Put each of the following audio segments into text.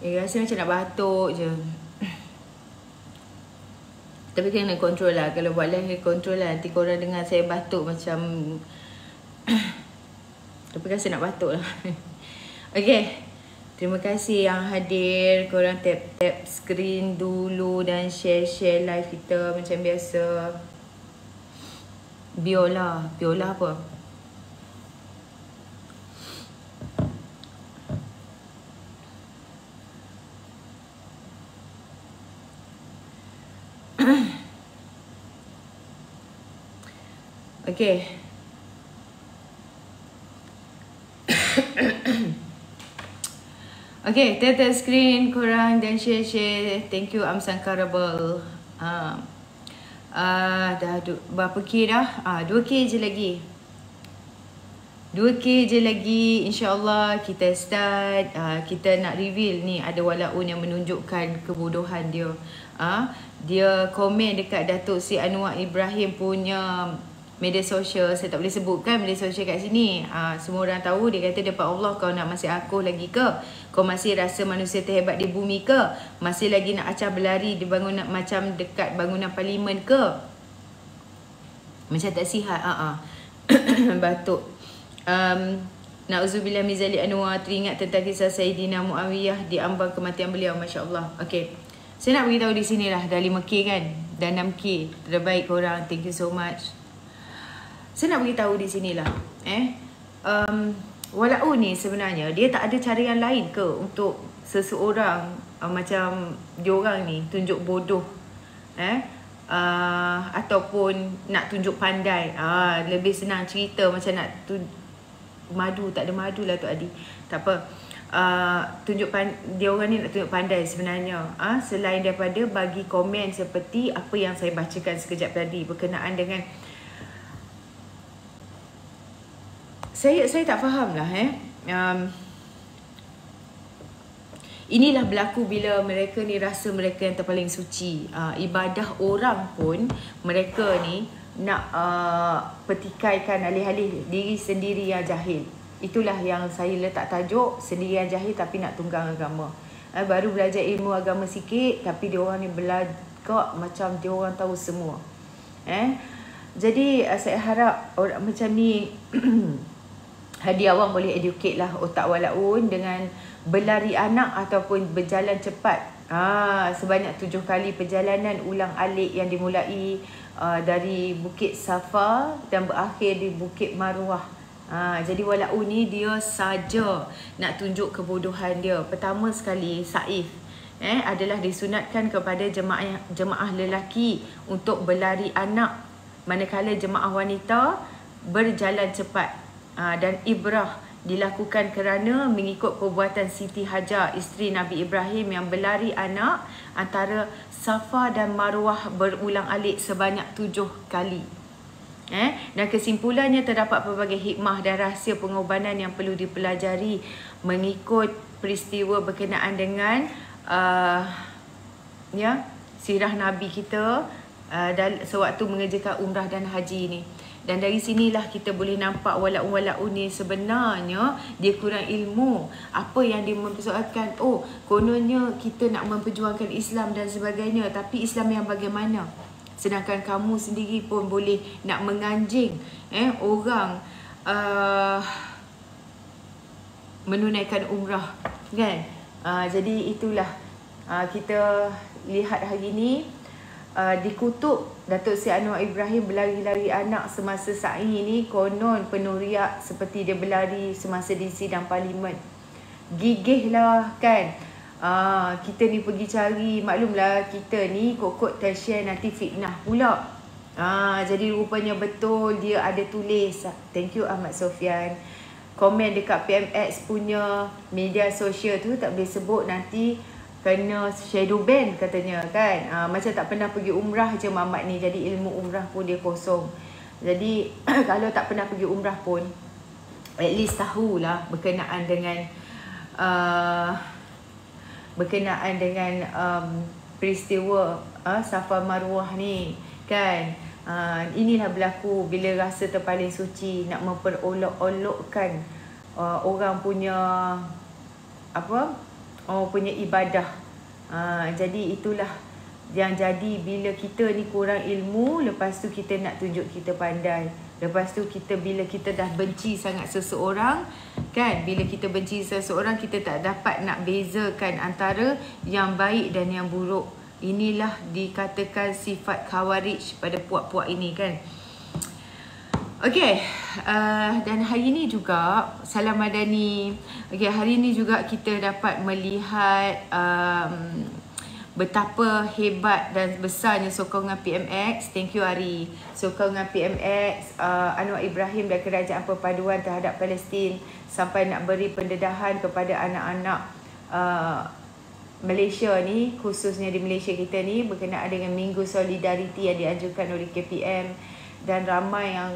Rasa macam nak batuk je. Tapi kena kontrol lah. Kalau buat live kena kontrol lah. Nanti korang dengar saya batuk macam tapi rasa nak batuk lah. Okay, terima kasih yang hadir. Korang tap screen dulu dan share live kita macam biasa. Biola apa? Okay. Okay, tap screen korang dan share. Thank you Amsankarable. Dah berapa K dah? 2K je lagi. 2K je lagi. InsyaAllah kita start. Kita nak reveal ni ada walaun yang menunjukkan kebodohan dia. Dia komen dekat Datuk Seri Anwar Ibrahim punya media sosial. Saya tak boleh sebutkan media sosial kat sini. Semua orang tahu. Dia kata, depan Allah kau nak masih akuh lagi ke? Kau masih rasa manusia terhebat di bumi ke? Masih lagi nak acah berlari di bangunan macam dekat bangunan parlimen ke? Macam tak sihat. Batuk. Na'udzubillah min zalik Anwar teringat tentang kisah Sayyidina Muawiyah di ambang kematian beliau. Masya Allah. Okay, saya nak beritahu di sini lah. Dah 5K kan? Dah 6K. Terbaik korang. Thank you so much. Saya nak beritahu di sinilah. Walaun ni sebenarnya dia tak ada cara yang lain ke untuk seseorang macam diorang ni tunjuk bodoh. Ataupun nak tunjuk pandai. Lebih senang cerita macam nak madu. Tak ada madu lah Tok Adi. Tak apa. Dia orang ni nak tunjuk pandai sebenarnya. Selain daripada bagi komen seperti apa yang saya bacakan sekejap tadi berkenaan dengan saya tak faham lah. Inilah berlaku bila mereka ni rasa mereka yang terpaling suci. Ibadah orang pun mereka ni nak petikaikan alih-alih diri sendiri yang jahil. Itulah yang saya letak tajuk, sendiri yang jahil tapi nak tunggang agama. Baru belajar ilmu agama sikit tapi diorang ni belagak macam diorang tahu semua. Jadi saya harap orang macam ni hadiah awam boleh educate lah otak walaun dengan berlari anak ataupun berjalan cepat. Sebanyak 7 kali perjalanan ulang alik yang dimulai dari Bukit Safa dan berakhir di Bukit Marwah. Jadi walaun ni dia saja nak tunjuk kebodohan dia. Pertama sekali Saif adalah disunatkan kepada jemaah lelaki untuk berlari anak, manakala jemaah wanita berjalan cepat. Dan ibrah dilakukan kerana mengikut perbuatan Siti Hajar, isteri Nabi Ibrahim yang berlari anak antara Safa dan Marwah berulang alik sebanyak 7 kali. Dan kesimpulannya terdapat pelbagai hikmah dan rahsia pengorbanan yang perlu dipelajari mengikut peristiwa berkenaan dengan sirah Nabi kita sewaktu mengerjakan umrah dan haji ni. Dan dari sinilah kita boleh nampak walaun ni sebenarnya dia kurang ilmu. Apa yang dia mempersoalkan, kononnya kita nak memperjuangkan Islam dan sebagainya, tapi Islam yang bagaimana? Sedangkan kamu sendiri pun boleh nak menganjing orang menunaikan umrah, kan? Jadi itulah kita lihat hari ni. Dikutuk Datuk Seri Anwar Ibrahim berlari-lari anak semasa sa'i ni, konon penuh riak seperti dia berlari semasa di sidang parlimen. Gigih lah kan. Kita ni pergi cari, maklumlah kita ni kokot tershare nanti fitnah pula. Jadi rupanya betul dia ada tulis. Thank you Ahmad Sofian. Komen dekat PMX punya media sosial tu tak boleh sebut, nanti kena shadow ban katanya kan. Macam tak pernah pergi umrah je Mamat ni. Jadi ilmu umrah pun dia kosong. Jadi kalau tak pernah pergi umrah pun at least tahulah berkenaan dengan peristiwa Safa Marwah ni kan. Inilah berlaku bila rasa terpaling suci, nak memperolok-olokkan orang punya punya ibadah. Jadi itulah yang jadi bila kita ni kurang ilmu, lepas tu kita nak tunjuk kita pandai. Lepas tu bila kita dah benci sangat seseorang, kan, bila kita benci seseorang, kita tak dapat nak bezakan antara yang baik dan yang buruk. Inilah dikatakan sifat khawarij pada puak-puak ini, kan. Okey, dan hari ini juga Salam Madani. Okey, hari ini juga kita dapat melihat betapa hebat dan besarnya sokongan PMX. Thank you Ari. Sokongan PMX, Anwar Ibrahim dan Kerajaan Perpaduan terhadap Palestin sampai nak beri pendedahan kepada anak-anak Malaysia ni, khususnya di Malaysia kita ni, berkenaan dengan Minggu Solidariti yang dianjurkan oleh KPM. Dan ramai yang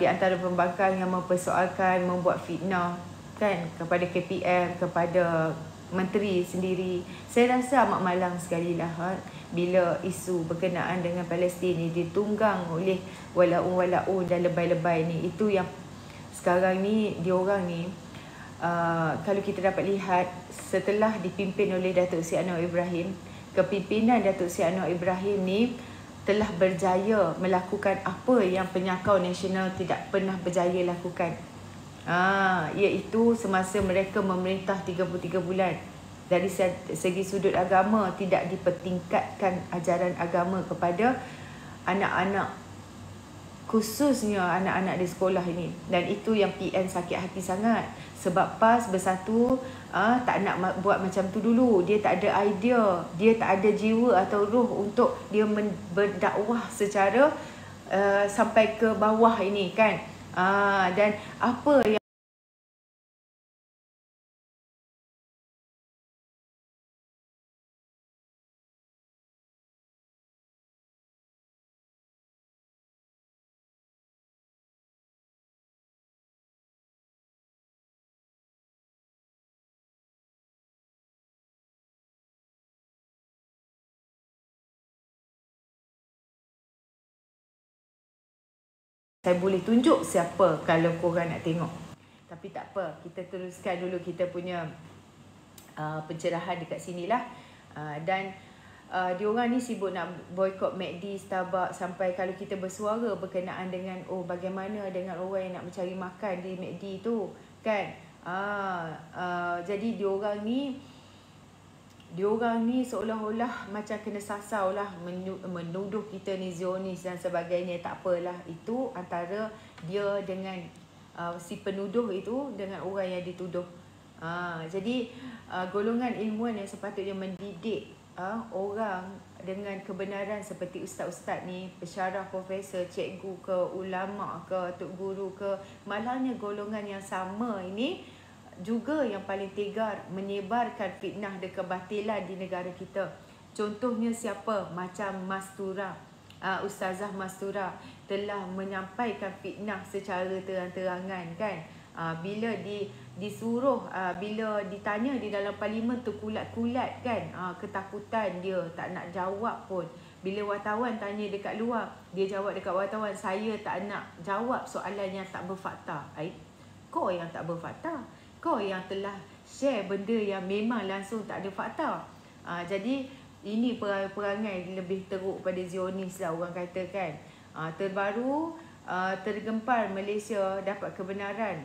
di antara pembangkang yang mempersoalkan, membuat fitnah, kan, kepada KPM, kepada menteri sendiri. Saya rasa amat malang sekali lah bila isu berkenaan dengan Palestin ni ditunggang oleh walaun dan lebay-lebay ni. Itu yang sekarang ni diorang ni kalau kita dapat lihat, setelah dipimpin oleh Datuk Seri Anwar Ibrahim, kepimpinan Datuk Seri Anwar Ibrahim ni telah berjaya melakukan apa yang penyakau nasional tidak pernah berjaya lakukan. Iaitu semasa mereka memerintah 33 bulan. Dari segi sudut agama, tidak dipertingkatkan ajaran agama kepada anak-anak, khususnya anak-anak di sekolah ini. Dan itu yang PN sakit hati sangat. Sebab PAS bersatu tak nak buat macam tu dulu. Dia tak ada idea, dia tak ada jiwa atau roh untuk dia berdakwah secara sampai ke bawah ini, kan. Dan apa yang saya boleh tunjuk siapa kalau korang nak tengok. Tapi tak apa, kita teruskan dulu kita punya pencerahan dekat sini lah. Dan diorang ni sibuk nak boykot McD, Starbucks, sampai kalau kita bersuara berkenaan dengan bagaimana dengan orang yang nak mencari makan di McD tu, kan. Jadi diorang ni seolah-olah macam kena sasau lah, menuduh kita ni Zionis dan sebagainya. Tak apalah, itu antara dia dengan si penuduh itu dengan orang yang dituduh. Jadi golongan ilmuwan yang sepatutnya mendidik orang dengan kebenaran seperti ustaz-ustaz ni, pensyarah, profesor, cikgu ke, ulama ke, tok guru ke, malangnya golongan yang sama ini juga yang paling tegar menyebarkan fitnah dan kebatilan di negara kita. Contohnya siapa? Macam Mastura, Ustazah Mastura telah menyampaikan fitnah secara terang-terangan, kan. Bila disuruh, bila ditanya di dalam parlimen tu kulat-kulat, kan, ketakutan dia, tak nak jawab pun. Bila wartawan tanya dekat luar, dia jawab dekat wartawan, saya tak nak jawab soalan yang tak berfakta. Kau yang tak berfakta, kau yang telah share benda yang memang langsung tak ada fakta. Jadi ini perangai lebih teruk pada Zionis lah orang kata, kan. Terbaru tergempar Malaysia dapat kebenaran.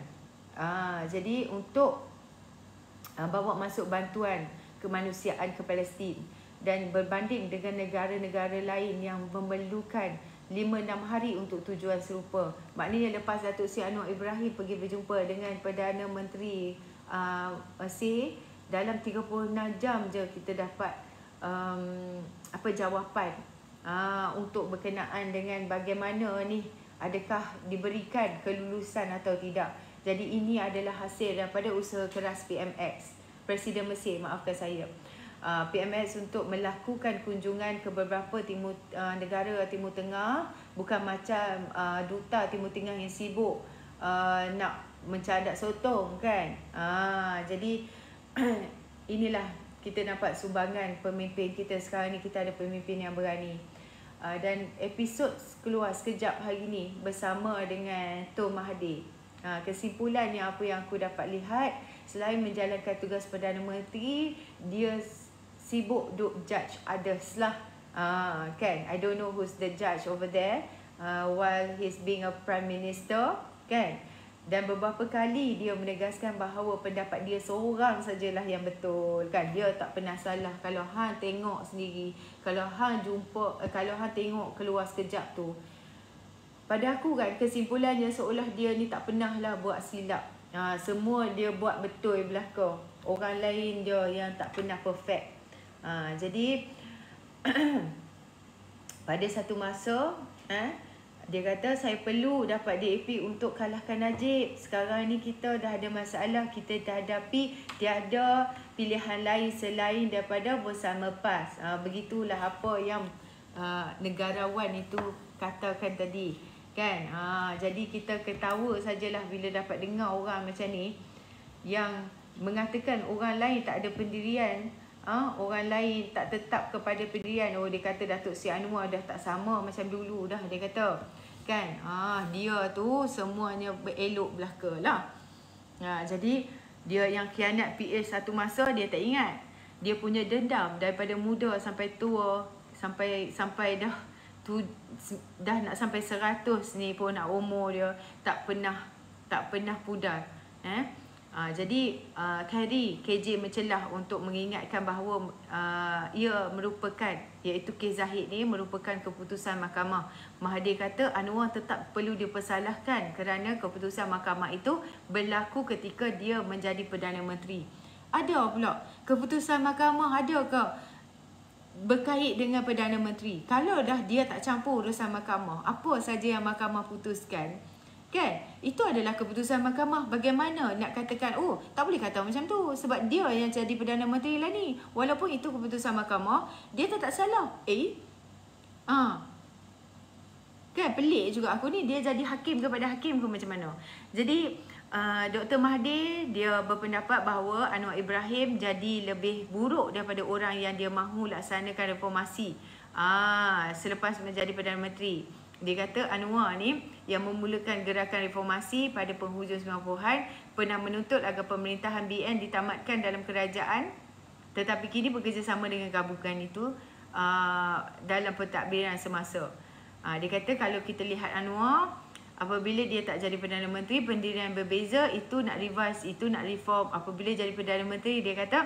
Jadi untuk bawa masuk bantuan kemanusiaan ke Palestin, dan berbanding dengan negara-negara lain yang memerlukan 5-6 hari untuk tujuan serupa. Maknanya lepas Datuk Seri Anwar Ibrahim pergi berjumpa dengan Perdana Menteri Mesir, dalam 36 jam je kita dapat jawapan untuk berkenaan dengan bagaimana ni, adakah diberikan kelulusan atau tidak. Jadi ini adalah hasil daripada usaha keras PMX, Presiden Mesir, maafkan saya, PMX untuk melakukan kunjungan ke beberapa negara Timur Tengah, bukan macam duta Timur Tengah yang sibuk nak mencadak sotong, kan. Jadi inilah kita nampak sumbangan pemimpin kita sekarang ni. Kita ada pemimpin yang berani. Dan episod keluar sekejap hari ni bersama dengan Tun Mahathir. Kesimpulannya apa yang aku dapat lihat, selain menjalankan tugas Perdana Menteri, dia sibuk duk judge others lah. Kan, I don't know who's the judge over there while he's being a Prime Minister, kan. Dan beberapa kali dia menegaskan bahawa pendapat dia seorang sajalah yang betul, kan. Dia tak pernah salah. Kalau hang tengok sendiri, kalau hang jumpa, kalau hang tengok keluar sekejap tu, pada aku kan kesimpulannya seolah dia ni tak pernah lah buat silap. Semua dia buat betul belaka. Orang lain dia yang tak pernah perfect. Jadi pada satu masa dia kata saya perlu dapat DAP untuk kalahkan Najib. Sekarang ni kita dah ada masalah, kita dah hadapi, tiada pilihan lain selain daripada bersama PAS. Begitulah apa yang negarawan itu katakan tadi, kan. Jadi kita ketawa sajalah bila dapat dengar orang macam ni yang mengatakan orang lain tak ada pendirian. Orang lain tak tetap kepada pendirian. Dia kata Datuk Seri Anwar dah tak sama macam dulu dah, dia kata, kan. Dia tu semuanya berelok belaka lah. Jadi dia yang khianat PH satu masa dia tak ingat. Dia punya dendam daripada muda sampai tua, sampai dah nak sampai 100 ni pun nak umur dia tak pernah pudar. Jadi Khairy KJ mencelah untuk mengingatkan bahawa ia merupakan, iaitu kes Zahid ni merupakan keputusan mahkamah. Mahathir kata Anwar tetap perlu dipersalahkan kerana keputusan mahkamah itu berlaku ketika dia menjadi Perdana Menteri. Ada pula keputusan mahkamah ada ke berkait dengan Perdana Menteri? Kalau dah dia tak campur urusan mahkamah, apa saja yang mahkamah putuskan, kan, itu adalah keputusan mahkamah. Bagaimana nak katakan tak boleh kata macam tu sebab dia yang jadi Perdana Menteri lah ni, walaupun itu keputusan mahkamah, dia tak salah. Kan pelik juga aku ni, dia jadi hakim kepada hakim ke macam mana. Jadi Dr. Mahathir dia berpendapat bahawa Anwar Ibrahim jadi lebih buruk daripada orang yang dia mahu laksanakan reformasi selepas menjadi Perdana Menteri. Dia kata Anwar ni yang memulakan gerakan reformasi pada penghujung 90-an pernah menuntut agar pemerintahan BN ditamatkan dalam kerajaan, tetapi kini bekerjasama dengan gabungan itu dalam pentadbiran semasa. Dia kata kalau kita lihat Anwar, apabila dia tak jadi Perdana Menteri, pendirian berbeza, itu nak revise, itu nak reform. Apabila jadi Perdana Menteri, dia kata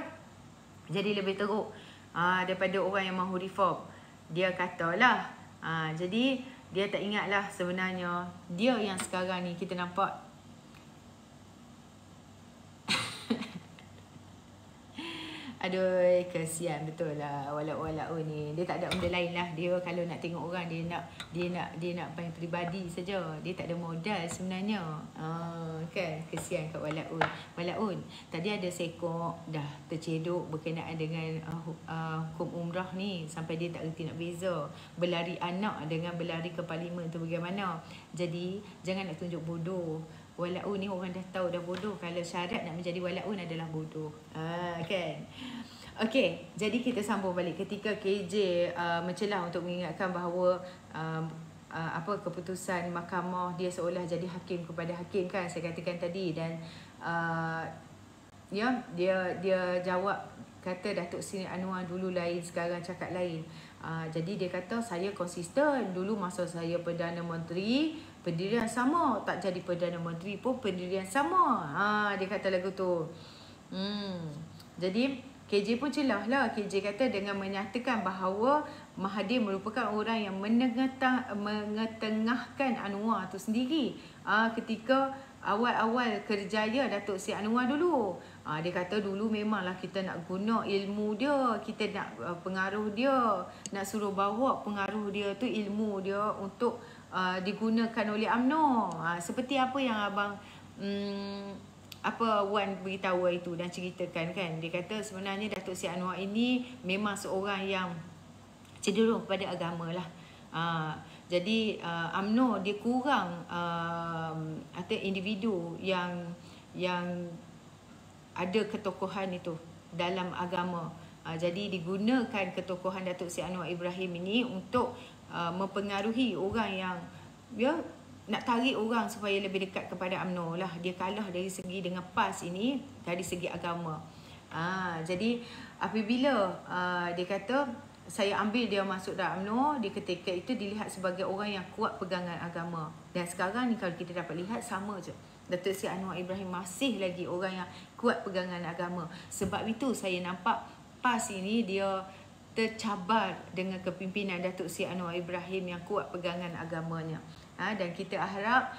jadi lebih teruk daripada orang yang mahu reform. Dia katalah. Jadi dia tak ingatlah sebenarnya dia yang sekarang ni kita nampak aduh, kesian betul lah walak-walak ni. Dia tak ada benda lain lah. Dia kalau nak tengok orang, dia nak main peribadi saja. Dia tak ada modal sebenarnya. Kan, kesian kat Walaun. Tadi ada seekor dah tercedok berkenaan dengan hukum umrah ni sampai dia tak reti nak beza berlari anak dengan berlari ke parlimen tu bagaimana. Jadi jangan nak tunjuk bodoh. Walaun ni orang dah tahu dah bodoh. Kalau syarat nak menjadi walaun adalah bodoh. Kan. Okey, jadi kita sambung balik ketika KJ mencelah untuk mengingatkan bahawa keputusan mahkamah dia seolah jadi hakim kepada hakim, kan saya katakan tadi. Dan dia jawab, kata Datuk Seri Anwar dulu lain, sekarang cakap lain. Jadi dia kata saya konsisten. Dulu masa saya Perdana Menteri, pendirian sama. Tak jadi Perdana Menteri pun pendirian sama. Dia kata lagu tu. Jadi KJ pun celah lah. KJ kata dengan menyatakan bahawa Mahathir merupakan orang yang mengetengahkan Anwar tu sendiri ketika awal-awal kerjaya Datuk Seri Anwar dulu. Dia kata dulu memanglah kita nak guna ilmu dia, kita nak pengaruh dia, nak suruh bawa pengaruh dia tu, ilmu dia untuk digunakan oleh UMNO. Seperti apa yang abang Wan beritahu itu dan ceritakan, kan. Dia kata sebenarnya Datuk Seri Anwar ini memang seorang yang cenderung kepada agama lah. Jadi UMNO dia kurang atau individu yang ada ketokohan itu dalam agama. Jadi digunakan ketokohan Datuk Seri Anwar Ibrahim ini untuk mempengaruhi orang yang nak tarik orang supaya lebih dekat kepada UMNO lah. Dia kalah dari segi dengan PAS ini, dari segi agama. Jadi apabila dia kata saya ambil dia masuk dalam UMNO, di ketika itu dilihat sebagai orang yang kuat pegangan agama. Dan sekarang ni kalau kita dapat lihat sama je. Datuk Seri Anwar Ibrahim masih lagi orang yang kuat pegangan agama. Sebab itu saya nampak PAS ini dia tercabar dengan kepimpinan Datuk Seri Anwar Ibrahim yang kuat pegangan agamanya. Dan kita harap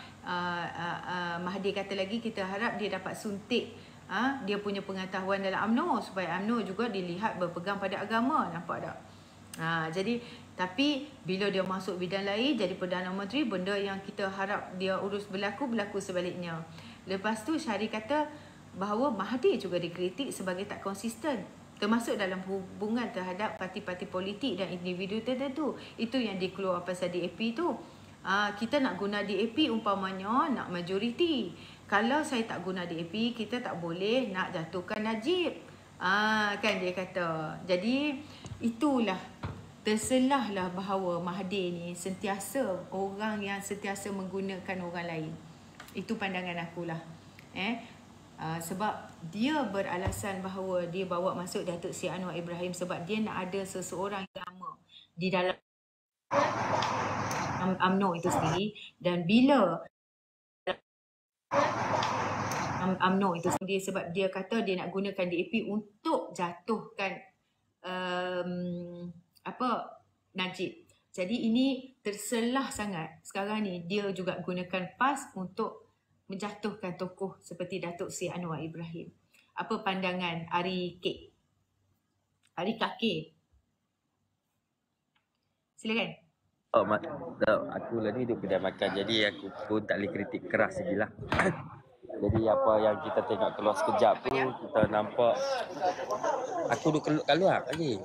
Mahathir kata lagi, kita harap dia dapat suntik dia punya pengetahuan dalam UMNO supaya UMNO juga dilihat berpegang pada agama. Nampak tak? Jadi tapi bila dia masuk bidang lain jadi Perdana Menteri, benda yang kita harap dia urus berlaku sebaliknya. Lepas tu Syahri kata bahawa Mahathir juga dikritik sebagai tak konsisten, termasuk dalam hubungan terhadap parti-parti politik dan individu tertentu. Itu yang dikeluar pasal DAP tu. Kita nak guna DAP umpamanya nak majoriti. Kalau saya tak guna DAP, kita tak boleh nak jatuhkan Najib. Kan dia kata. Jadi itulah, terselahlah bahawa Mahathir ni sentiasa orang yang sentiasa menggunakan orang lain. Itu pandangan akulah. Sebab dia beralasan bahawa dia bawa masuk Datuk Seri Anwar Ibrahim sebab dia nak ada seseorang yang lama di dalam UMNO itu sendiri. Dan bila UMNO itu sendiri, sebab dia kata dia nak gunakan DAP untuk jatuhkan Najib. Jadi ini terselah sangat. Sekarang ni dia juga gunakan PAS untuk menjatuhkan tokoh seperti Datuk Seri Anwar Ibrahim. Apa pandangan Ari Kakir? Silakan. Aku lah ni duduk kedai makan, jadi aku pun tak boleh kritik keras lagi lah. Jadi apa yang kita tengok keluar sekejap tu, kita nampak aku duduk keluar lagi.